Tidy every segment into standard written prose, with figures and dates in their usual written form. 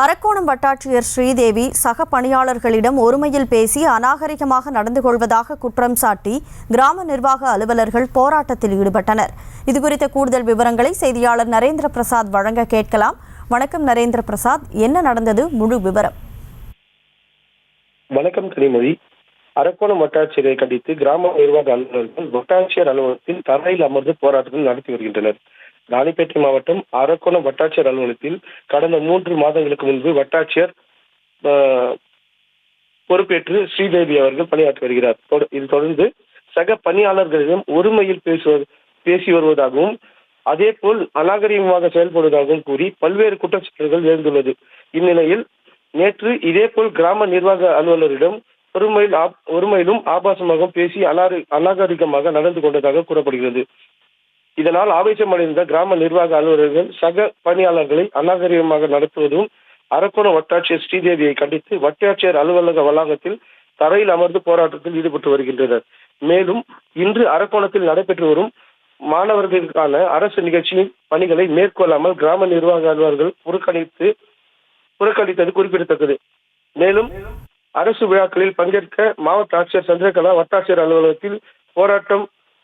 அரக்கோணம் வட்டாட்சியர் ஸ்ரீதேவி சக பணியாளர்களிடம் ஒருமையில் பேசி அநாகரிகமாக நடந்து கொள்வதாக குற்றம் சாட்டி கிராம நிர்வாக அலுவலர்கள் போராட்டத்தில் ஈடுபட்டனர். இதுகுறித்த கூடுதல் விவரங்களை செய்தியாளர் நரேந்திர பிரசாத் வழங்க கேட்கலாம். வணக்கம் நரேந்திர பிரசாத், என்ன நடந்தது, முழு விவரம்? வணக்கம் கனிமொழி. அரக்கோணம் வட்டாட்சியரை கண்டித்து கிராம நிர்வாக அலுவலர்கள் வட்டாட்சியர் அலுவலகத்தில் தரையில் அமர்ந்து போராட்டங்கள் நடத்தி வருகின்றனர். ராணிப்பேட்டை மாவட்டம் அரக்கோணம் வட்டாட்சியர் அலுவலகத்தில் கடந்த 3 மாதங்களுக்கு முன்பு வட்டாட்சியர் பொறுப்பேற்று ஸ்ரீதேவி அவர்கள் பணியாற்றி வருகிறார். இது தொடர்ந்து சக பணியாளர்களிடம் ஒருமையில் பேசி வருவதாகவும் அதேபோல் அநாகரிகமாக செயல்படுவதாகவும் கூறி பல்வேறு குற்றச்சாட்டுகள் எழுந்துள்ளது. இந்நிலையில் நேற்று இதேபோல் கிராம நிர்வாக அலுவலரிடம் ஒருமையிலும் ஆபாசமாகவும் பேசி அநாகரிகமாக நடந்து கொண்டதாக கூறப்படுகிறது. இதனால் ஆவேசமடைந்த கிராம நிர்வாக அலுவலர்கள் சக பணியாளர்களை அநாகரிகமாக நடத்துவதும் அரக்கோணம் வட்டாட்சியர் ஸ்ரீதேவியை கண்டித்து வட்டாட்சியர் அலுவலக வளாகத்தில் தரையில் அமர்ந்து போராட்டத்தில் ஈடுபட்டு வருகின்றனர். மேலும் இன்று அரக்கோணத்தில் நடைபெற்று வரும் மாணவர்களுக்கான அரசு நிகழ்ச்சியின் பணிகளை மேற்கொள்ளாமல் கிராம நிர்வாக அலுவலர்கள் புறக்கணித்தது குறிப்பிடத்தக்கது. மேலும் அரசு விழாக்களில் பங்கேற்க மாவட்ட ஆட்சியர் சந்திரகலா வட்டாட்சியர் அலுவலகத்தில்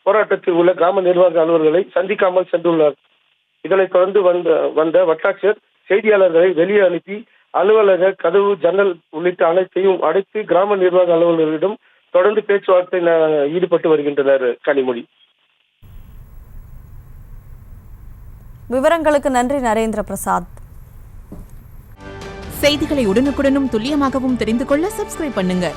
போராட்டத்தில் உள்ள கிராம நிர்வாக அலுவலர்களை சந்திக்காமல் சென்றுள்ளார். இதனைத் தொடர்ந்து வந்த வட்டாட்சியர் செய்தியாளர்களை வெளியே அனுப்பி அலுவலக கதவு, ஜன்னல் உள்ளிட்ட அனைத்தையும் அடைத்து கிராம நிர்வாக அலுவலர்களிடம் தொடர்ந்து பேச்சுவார்த்தை ஈடுபட்டு வருகின்றனர். கனிமொழி. விவரங்களுக்கு நன்றி நரேந்திர பிரசாத். செய்திகளை உடனுக்குடனும் துல்லியமாகவும் தெரிந்து கொள்ள சப்ஸ்கிரைப் பண்ணுங்க.